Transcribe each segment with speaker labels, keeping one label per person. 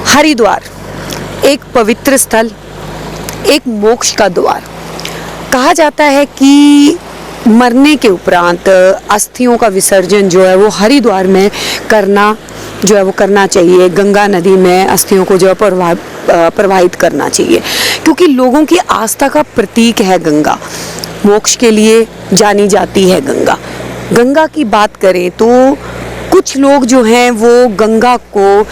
Speaker 1: हरिद्वार एक पवित्र स्थल, एक मोक्ष का द्वार। कहा जाता है कि मरने के उपरांत अस्थियों का विसर्जन जो है वो हरिद्वार में करना चाहिए। गंगा नदी में अस्थियों को जो है प्रवाहित करना चाहिए, क्योंकि लोगों की आस्था का प्रतीक है गंगा। मोक्ष के लिए जानी जाती है गंगा। गंगा की बात करें तो कुछ लोग जो हैं वो गंगा को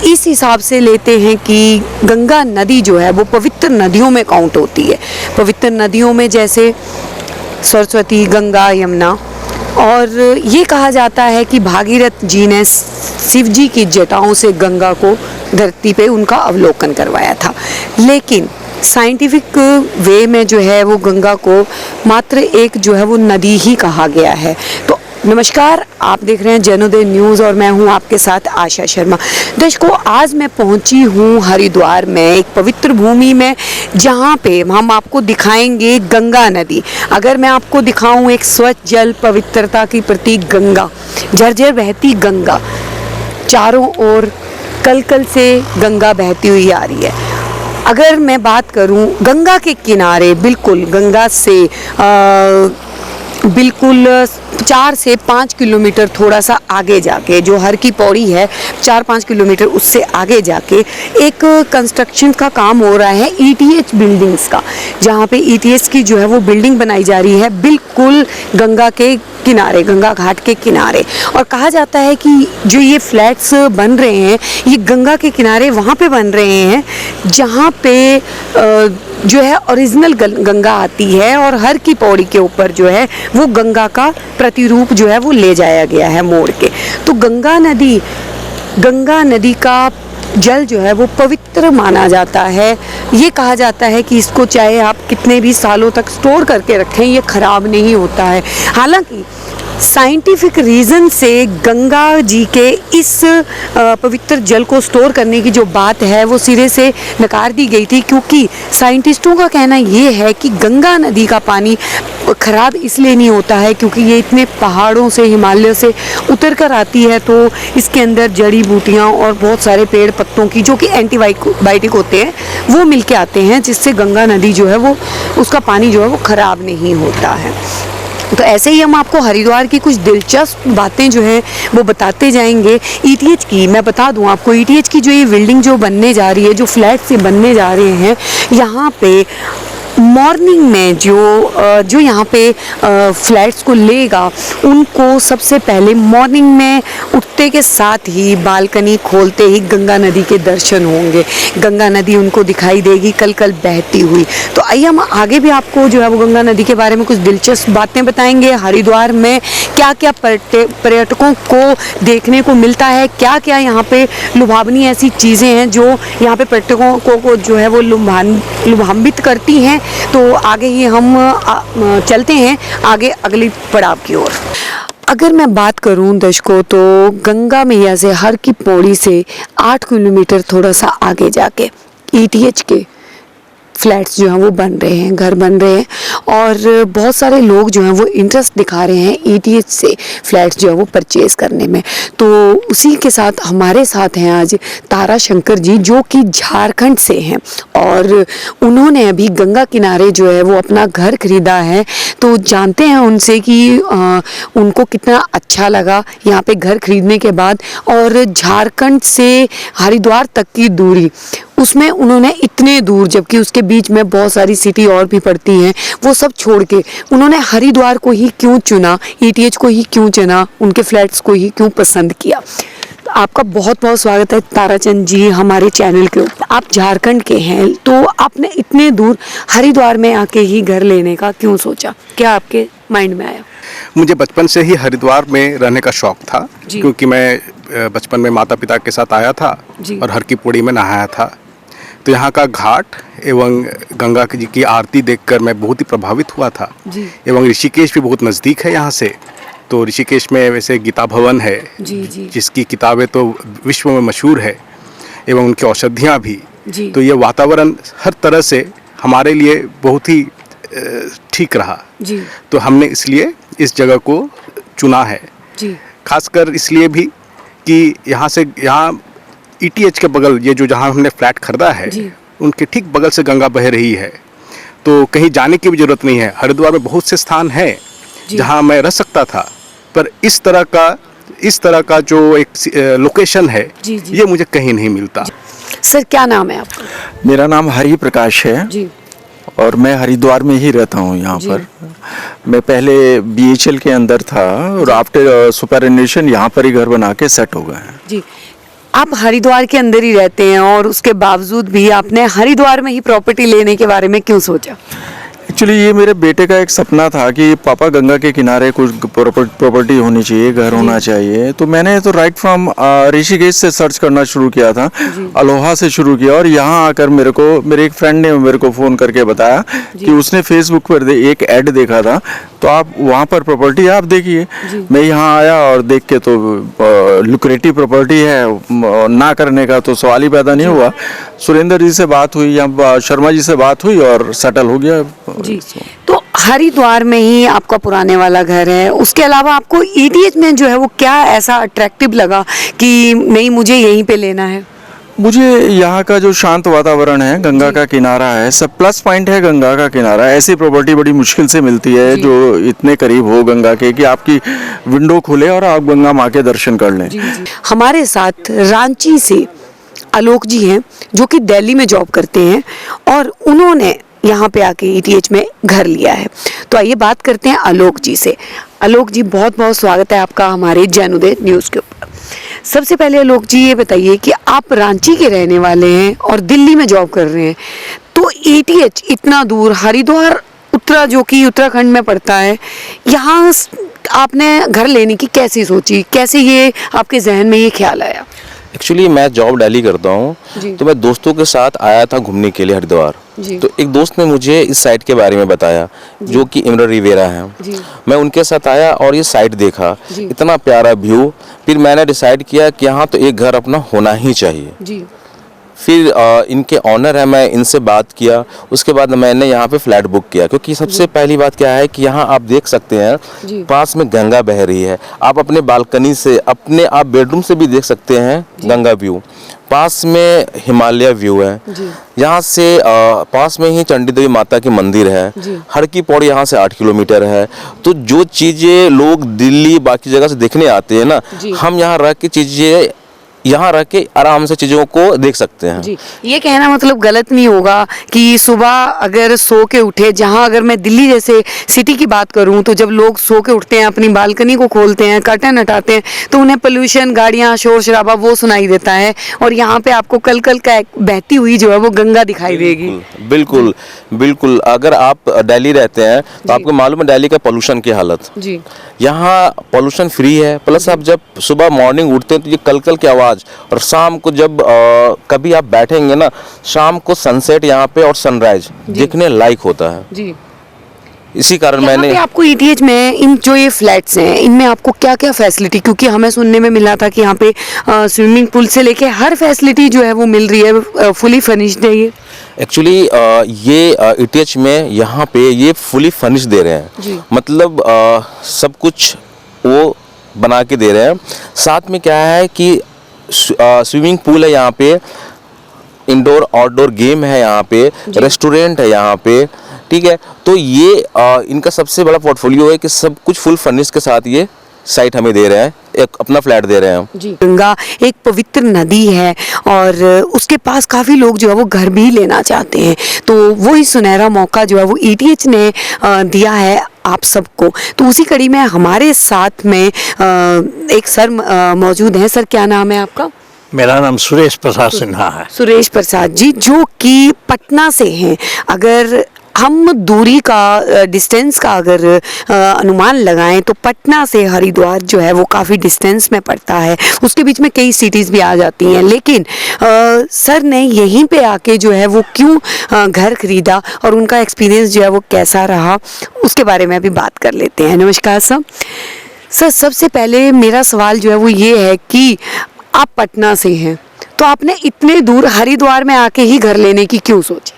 Speaker 1: इस हिसाब से लेते हैं कि गंगा नदी जो है वो पवित्र नदियों में काउंट होती है। पवित्र नदियों में जैसे सरस्वती, गंगा, यमुना। और ये कहा जाता है कि भागीरथ जी ने शिव जी की जटाओं से गंगा को धरती पे उनका अवलोकन करवाया था। लेकिन साइंटिफिक वे में जो है वो गंगा को मात्र एक जो है वो नदी ही कहा गया है। तो नमस्कार, आप देख रहे हैं जनोदय न्यूज़ और मैं हूं आपके साथ आशा शर्मा। दर्शकों, आज मैं पहुंची हूं हरिद्वार में, एक पवित्र भूमि में, जहां पे हम आपको दिखाएंगे गंगा नदी। अगर मैं आपको दिखाऊं एक स्वच्छ जल, पवित्रता की प्रतीक गंगा, झरझर बहती गंगा, चारों ओर कल कल से गंगा बहती हुई आ रही है। अगर मैं बात करूं गंगा के किनारे, बिल्कुल गंगा से बिल्कुल 4 से 5 किलोमीटर थोड़ा सा आगे जाके, जो हर की पौड़ी है 4-5 किलोमीटर उससे आगे जाके एक कंस्ट्रक्शन का काम हो रहा है ईटीएच बिल्डिंग्स का, जहाँ पे ईटीएच की जो है वो बिल्डिंग बनाई जा रही है बिल्कुल गंगा के किनारे, गंगा घाट के किनारे। और कहा जाता है कि जो ये फ्लैट्स बन रहे हैं ये गंगा के किनारे वहाँ पे बन रहे हैं जहाँ पे जो है ओरिजिनल गंगा आती है, और हर की पौड़ी के ऊपर जो है वो गंगा का प्रतिरूप जो है वो ले जाया गया है मोड़ के। तो गंगा नदी का जल जो है वो पवित्र माना जाता है। ये कहा जाता है कि इसको चाहे आप कितने भी सालों तक स्टोर करके रखें, ये खराब नहीं होता है। हालांकि साइंटिफिक रीज़न से गंगा जी के इस पवित्र जल को स्टोर करने की जो बात है वो सिरे से नकार दी गई थी, क्योंकि साइंटिस्टों का कहना ये है कि गंगा नदी का पानी खराब इसलिए नहीं होता है क्योंकि ये इतने पहाड़ों से, हिमालय से उतर कर आती है, तो इसके अंदर जड़ी बूटियाँ और बहुत सारे पेड़ पत्तों की जो कि एंटीबायोटिक होते हैं वो मिल के आते हैं, जिससे गंगा नदी जो है वो उसका पानी जो है वो ख़राब नहीं होता है। तो ऐसे ही हम आपको हरिद्वार की कुछ दिलचस्प बातें जो हैं वो बताते जाएंगे। ईटीएच की मैं बता दूं आपको, ईटीएच की जो ये बिल्डिंग जो बनने जा रही है, जो फ्लैट से बनने जा रहे हैं, यहाँ पे मॉर्निंग में जो यहाँ पे फ्लैट्स को लेगा उनको सबसे पहले मॉर्निंग में उठते के साथ ही बालकनी खोलते ही गंगा नदी के दर्शन होंगे। गंगा नदी उनको दिखाई देगी कल कल बहती हुई। तो आइए हम आगे भी आपको जो है वो गंगा नदी के बारे में कुछ दिलचस्प बातें बताएंगे। हरिद्वार में क्या क्या पर्यटकों को देखने को मिलता है, क्या क्या यहाँ पे लुभावनी ऐसी चीज़ें हैं जो यहाँ पे पर्यटकों को जो है वो लुभान्वित करती हैं। तो आगे ही हम चलते हैं आगे अगली पड़ाव की ओर। अगर मैं बात करूं दर्शकों, तो गंगा मैया से हर की पौड़ी से 8 किलोमीटर थोड़ा सा आगे जाके ईटीएच के फ्लैट्स जो हैं वो बन रहे हैं, घर बन रहे हैं, और बहुत सारे लोग जो हैं वो इंटरेस्ट दिखा रहे हैं ईटीएच से फ्लैट्स जो है वो परचेज़ करने में। तो उसी के साथ हमारे साथ हैं आज तारा शंकर जी, जो कि झारखंड से हैं, और उन्होंने अभी गंगा किनारे जो है वो अपना घर खरीदा है। तो जानते हैं उनसे कि उनको कितना अच्छा लगा यहाँ पे घर खरीदने के बाद, और झारखंड से हरिद्वार तक की दूरी, उसमें उन्होंने इतने दूर, जबकि उसके बीच में बहुत सारी सिटी और भी पड़ती हैं, वो सब छोड़ के उन्होंने हरिद्वार को ही क्यों चुना, ईटीएच को ही क्यों चुना, उनके फ्लैट्स को ही क्यों पसंद किया। तो आपका बहुत बहुत स्वागत है ताराचंद जी हमारे चैनल के ऊपर। आप झारखंड के हैं, तो आपने इतने दूर हरिद्वार में आके ही घर लेने का क्यों सोचा, क्या आपके माइंड में आया?
Speaker 2: मुझे बचपन से ही हरिद्वार में रहने का शौक था, क्योंकि मैं बचपन में माता पिता के साथ आया था और हर की पौड़ी में नहाया था। तो यहाँ का घाट एवं गंगा जी की आरती देखकर मैं बहुत ही प्रभावित हुआ था। एवं ऋषिकेश भी बहुत नज़दीक है यहाँ से। तो ऋषिकेश में वैसे गीता भवन है, जिसकी किताबें तो विश्व में मशहूर है, एवं उनकी औषधियाँ भी। तो ये वातावरण हर तरह से हमारे लिए बहुत ही ठीक रहा। तो हमने इसलिए इस जगह को चुना है, खासकर इसलिए भी कि यहाँ ईटीएच के बगल, ये जो जहाँ हमने फ्लैट खरीदा है, उनके ठीक बगल से गंगा बह रही है। तो कहीं जाने की भी जरूरत नहीं है। हरिद्वार में बहुत से स्थान है जहाँ मैं रह सकता था, पर इस तरह का जो एक लोकेशन है, ये मुझे कहीं नहीं मिलता।
Speaker 1: सर क्या नाम है आपका?
Speaker 3: मेरा नाम हरि प्रकाश है
Speaker 1: जी।
Speaker 3: और मैं हरिद्वार में ही रहता हूँ यहाँ पर। मैं पहले बीएचएल के अंदर था और आफ्टर सुपरएनुएशन यहाँ पर ही घर बना के सेट हो गए हैं।
Speaker 1: जी, आप हरिद्वार के अंदर ही रहते हैं और उसके बावजूद भी आपने हरिद्वार में ही प्रॉपर्टी लेने के बारे में क्यों सोचा?
Speaker 3: एक्चुअली ये मेरे बेटे का एक सपना था कि पापा गंगा के किनारे कुछ प्रॉपर्टी होनी चाहिए, घर होना चाहिए। तो मैंने तो राइट फ्रॉम ऋषिकेश से सर्च करना शुरू किया था, अलोहा से शुरू किया और यहाँ आकर मेरे एक फ्रेंड ने मेरे को फ़ोन करके बताया कि उसने फेसबुक पर एक ऐड देखा था, तो आप वहाँ पर प्रॉपर्टी आप देखिए। मैं यहाँ आया और देख के तो लुक्रेटिव प्रॉपर्टी है, ना करने का तो सवाल ही पैदा नहीं हुआ। सुरेंद्र जी से बात हुई या शर्मा जी से बात हुई और सेटल हो गया।
Speaker 1: जी, तो हरिद्वार में ही आपका पुराने वाला घर है, उसके अलावा आपको ईटीएच में जो है वो क्या ऐसा अट्रैक्टिव लगा कि नहीं मुझे यहीं पे लेना है?
Speaker 3: मुझे यहाँ का जो शांत वातावरण है, गंगा का किनारा है, सब प्लस पॉइंट है। गंगा का किनारा, ऐसी प्रॉपर्टी बड़ी मुश्किल से मिलती है जो इतने करीब हो गंगा के कि आपकी विंडो खुले और आप गंगा माँ के दर्शन कर लें।
Speaker 1: हमारे साथ रांची से आलोक जी हैं जो कि दिल्ली में जॉब करते हैं और उन्होंने यहाँ पे आके ईटीएच में घर लिया है। तो आइए बात करते हैं आलोक जी से। आलोक जी, बहुत बहुत स्वागत है आपका हमारे जैनुदय न्यूज़ के ऊपर। सबसे पहले आलोक जी ये बताइए कि आप रांची के रहने वाले हैं और दिल्ली में जॉब कर रहे हैं, तो ईटीएच इतना दूर, हरिद्वार जो कि उत्तराखंड में पड़ता है, यहाँ आपने घर लेने की कैसी सोची, कैसे ये आपके जहन में ये ख्याल आया?
Speaker 4: एक्चुअली मैं जॉब दिल्ली करता हूँ, तो मैं दोस्तों के साथ आया था घूमने के लिए हरिद्वार। तो एक दोस्त ने मुझे इस साइट के बारे में बताया जो कि इमरा रिवेरा है। मैं उनके साथ आया और ये साइट देखा, इतना प्यारा व्यू। फिर मैंने डिसाइड किया कि यहाँ तो एक घर अपना होना ही चाहिए। फिर इनके ऑनर है, मैं इनसे बात किया, उसके बाद मैंने यहाँ पे फ्लैट बुक किया। क्योंकि सबसे पहली बात क्या है कि यहाँ आप देख सकते हैं पास में गंगा बह रही है। आप अपने बालकनी से, आप बेडरूम से भी देख सकते हैं गंगा व्यू। पास में हिमालय व्यू है। यहाँ से पास में ही चंडी देवी माता की मंदिर है। हर की पौड़ी यहाँ से 8 किलोमीटर है। तो जो चीज़ें लोग दिल्ली बाकी जगह से देखने आते हैं ना, हम यहाँ रह के चीज़ें यहाँ रह के आराम से चीज़ों को देख सकते हैं।
Speaker 1: जी, ये कहना मतलब गलत नहीं होगा कि सुबह अगर सो के उठे, जहाँ अगर मैं दिल्ली जैसे सिटी की बात करूँ तो जब लोग सो के उठते हैं, अपनी बालकनी को खोलते हैं, कर्टन हटाते हैं, तो उन्हें पोल्यूशन, गाड़ियाँ, शोर शराबा वो सुनाई देता है और यहाँ पे आपको कल का बहती हुई जो है वो गंगा दिखाई देगी।
Speaker 4: बिल्कुल बिल्कुल। अगर आप दिल्ली रहते हैं तो आपको मालूम है दिल्ली का पोल्यूशन की हालत। यहाँ पोल्यूशन फ्री है, प्लस आप जब सुबह मॉर्निंग उठते हैं तो ये कल की आवाज़, और शाम को जब कभी आप बैठेंगे ना, शाम को सनसेट यहाँ पे और सनराइज देखने लायक होता है। इसी कारण मैंने
Speaker 1: आपको ईटीएच में इन जो ये फ्लैट्स हैं, इनमें आपको क्या क्या फैसिलिटी, क्योंकि हमें सुनने में मिला था कि यहाँ पे स्विमिंग पूल से लेके हर फैसिलिटी जो है वो मिल रही है, फुली फर्निश्ड है ये।
Speaker 4: एक्चुअली ये ईटीएच में यहाँ पे ये फुली फर्निश दे रहे हैं। मतलब सब कुछ वो बना के दे रहे हैं। साथ में क्या है कि स्विमिंग पूल है यहाँ पे, इंडोर आउटडोर गेम है यहाँ पे, रेस्टोरेंट है यहाँ पे, ठीक है। तो ये इनका सबसे बड़ा पोर्टफोलियो है कि सब कुछ फुल फर्निश के साथ ये साइट हमें दे रहे हैं, एक अपना फ्लैट दे रहे हैं।
Speaker 1: जी, गंगा एक पवित्र नदी है और उसके पास काफ़ी लोग जो है वो घर भी लेना चाहते हैं, तो वही सुनहरा मौका जो है वो ईटीएच ने दिया है आप सबको। तो उसी कड़ी में हमारे साथ में एक सर मौजूद हैं। सर क्या नाम है आपका?
Speaker 5: मेरा नाम सुरेश प्रसाद सिन्हा है।
Speaker 1: सुरेश प्रसाद जी, जो कि पटना से हैं। अगर हम दूरी का, डिस्टेंस का अगर अनुमान लगाएं तो पटना से हरिद्वार जो है वो काफ़ी डिस्टेंस में पड़ता है, उसके बीच में कई सिटीज़ भी आ जाती हैं। लेकिन सर ने यहीं पे आके जो है वो क्यों घर खरीदा और उनका एक्सपीरियंस जो है वो कैसा रहा, उसके बारे में अभी बात कर लेते हैं। नमस्कार सर। सर सबसे पहले मेरा सवाल जो है वो ये है कि आप पटना से हैं, तो आपने इतने दूर हरिद्वार में आके ही घर लेने की क्यों सोची?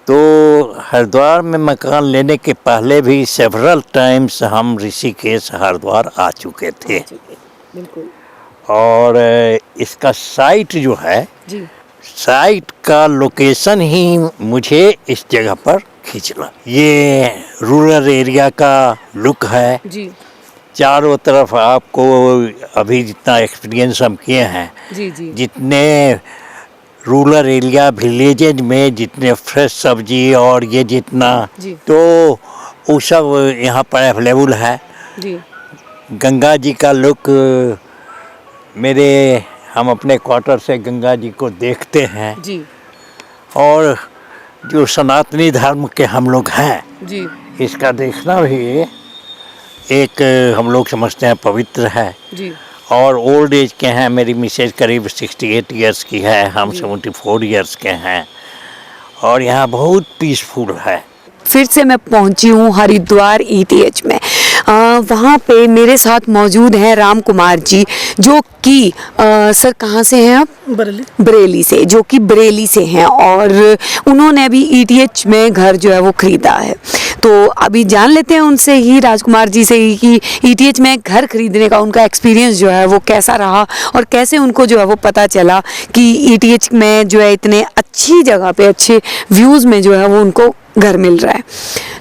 Speaker 5: तो हरिद्वार में मकान लेने के पहले भी सेवरल टाइम्स हम ऋषिकेश हरिद्वार आ चुके थे।
Speaker 1: बिल्कुल।
Speaker 5: और इसका साइट जो है,
Speaker 1: जी
Speaker 5: साइट का लोकेशन ही मुझे इस जगह पर खींचना। ये रूरल एरिया का लुक है।
Speaker 1: जी
Speaker 5: चारों तरफ आपको अभी जितना एक्सपीरियंस हम किए हैं,
Speaker 1: जी जी
Speaker 5: जितने रूरल एरिया विलेजेज में जितने फ्रेश सब्जी और ये जितना,
Speaker 1: जी।
Speaker 5: तो वो सब यहाँ पर अवेलेबल है।
Speaker 1: जी
Speaker 5: गंगा जी का लुक हम अपने क्वार्टर से गंगा जी को देखते हैं।
Speaker 1: जी
Speaker 5: और जो सनातनी धर्म के हम लोग हैं,
Speaker 1: जी
Speaker 5: इसका देखना भी एक हम लोग समझते हैं पवित्र है।
Speaker 1: जी
Speaker 5: और ओल्ड एज के हैं। मेरी मिसेज करीब 68 इयर्स की है, हम 74 इयर्स के हैं। और यहाँ बहुत पीसफुल है।
Speaker 1: फिर से मैं पहुंची हूँ हरिद्वार ETH में। वहाँ पे मेरे साथ मौजूद हैं राम कुमार जी, जो कि सर कहाँ से हैं आप? बरेली से, जो कि बरेली से हैं, और उन्होंने अभी ETH में घर जो है वो खरीदा है। तो अभी जान लेते हैं उनसे ही, राजकुमार जी से ही, कि ETH में घर खरीदने का उनका एक्सपीरियंस जो है वो कैसा रहा और कैसे उनको जो है वो पता चला कि ETH में जो है इतने अच्छी जगह पे अच्छे व्यूज़ में जो है वो उनको घर मिल रहा है।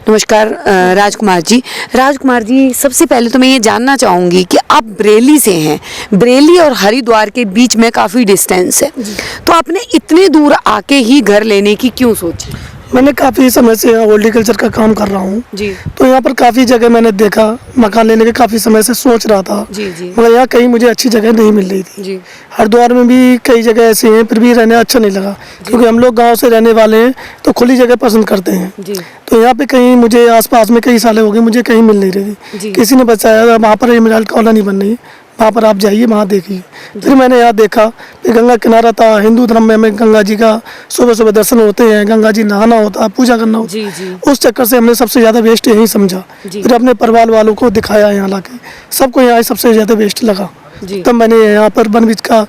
Speaker 1: नमस्कार राजकुमार जी। राजकुमार जी, सबसे पहले तो मैं ये जानना चाहूँगी कि आप बरेली से हैं, बरेली और हरिद्वार के बीच में काफ़ी डिस्टेंस है, तो आपने इतने दूर आके ही घर लेने की क्यों सोची?
Speaker 6: मैंने काफ़ी समय से यहाँ हॉर्टिकल्चर का काम कर रहा हूँ
Speaker 1: जी
Speaker 6: तो यहाँ पर काफ़ी जगह मैंने देखा, मकान लेने के काफ़ी समय से सोच रहा था,
Speaker 1: जी जी
Speaker 6: मगर यहाँ कहीं मुझे अच्छी जगह नहीं मिल रही थी।
Speaker 1: जी
Speaker 6: हरिद्वार में भी कई जगह ऐसी हैं, फिर भी रहने अच्छा नहीं लगा, क्योंकि हम लोग गांव से रहने वाले हैं तो खुली जगह पसंद करते हैं।
Speaker 1: जी
Speaker 6: तो यहाँ पे कहीं मुझे आसपास में कई साल हो गए, मुझे कहीं मिल नहीं रही
Speaker 1: जी।
Speaker 6: थी। किसी ने बताया वहाँ पर एमराल्ड कॉलोनी बन रही है, वहाँ पर आप जाइए, वहाँ देखिए। फिर मैंने यहाँ देखा, फिर गंगा किनारा था। हिंदू धर्म में हमें गंगा जी का सुबह सुबह दर्शन होते हैं, गंगा जी नहाना होता है, पूजा करना होता
Speaker 1: जी
Speaker 6: है।
Speaker 1: जी
Speaker 6: उस चक्कर से हमने सबसे ज़्यादा वेस्ट यही समझा।
Speaker 1: जी।
Speaker 6: फिर अपने परिवार वालों को दिखाया, यहाँ लाके सबको यहाँ सबसे ज़्यादा वेस्ट लगा।
Speaker 1: जी।
Speaker 6: तब मैंने यहाँ पर वन बीज का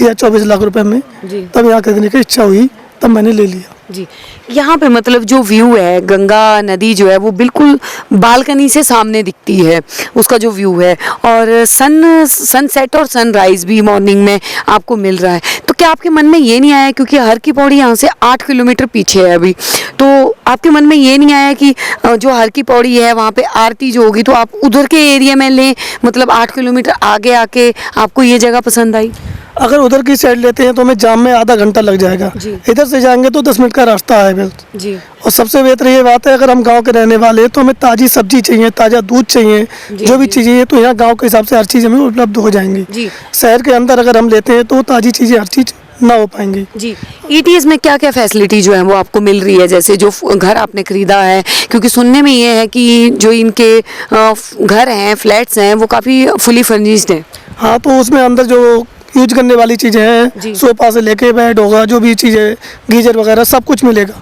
Speaker 6: लिया 24 लाख रुपए में।
Speaker 1: जी।
Speaker 6: तब यहाँ खरीदने की इच्छा हुई, तब मैंने ले लिया।
Speaker 1: जी। यहाँ पे मतलब जो व्यू है, गंगा नदी जो है वो बिल्कुल बालकनी से सामने दिखती है, उसका जो व्यू है, और सनसेट और सनराइज भी मॉर्निंग में आपको मिल रहा है। तो क्या आपके मन में ये नहीं आया, क्योंकि हर की पौड़ी यहाँ से 8 किलोमीटर पीछे है अभी, तो आपके मन में ये नहीं आया कि जो हर की पौड़ी है वहाँ पे आरती जो होगी तो आप उधर के एरिया में लें, मतलब 8 किलोमीटर आगे आके आपको ये जगह पसंद आई?
Speaker 6: अगर उधर की साइड लेते हैं तो हमें जाम में आधा घंटा लग जाएगा,
Speaker 1: जी।
Speaker 6: इधर से जाएंगे तो 10 मिनट का रास्ता है बस।
Speaker 1: जी
Speaker 6: और सबसे बेहतर ये बात है, अगर हम गांव के रहने वाले हैं तो हमें ताज़ी सब्जी चाहिए, ताज़ा दूध चाहिए, जो भी चीज़ें हैं तो यहाँ गांव के हिसाब से हर चीज़ हमें उपलब्ध हो जाएंगी।
Speaker 1: जी।
Speaker 6: शहर के अंदर अगर हम लेते हैं तो ताज़ी चीज़ें हर चीज़ ना हो पाएंगी।
Speaker 1: जी। ETH में क्या क्या फैसिलिटी जो है वो आपको मिल रही है, जैसे जो घर आपने खरीदा है, क्योंकि सुनने में ये है कि जो इनके घर हैं, फ्लैट्स हैं, वो काफ़ी फुली फर्निश्ड हैं।
Speaker 6: हाँ, तो उसमें अंदर जो यूज करने वाली चीज़ें
Speaker 1: जी।
Speaker 6: हैं, सोफा से लेके बेड होगा, जो भी चीज़ें, गीजर वगैरह सब कुछ मिलेगा।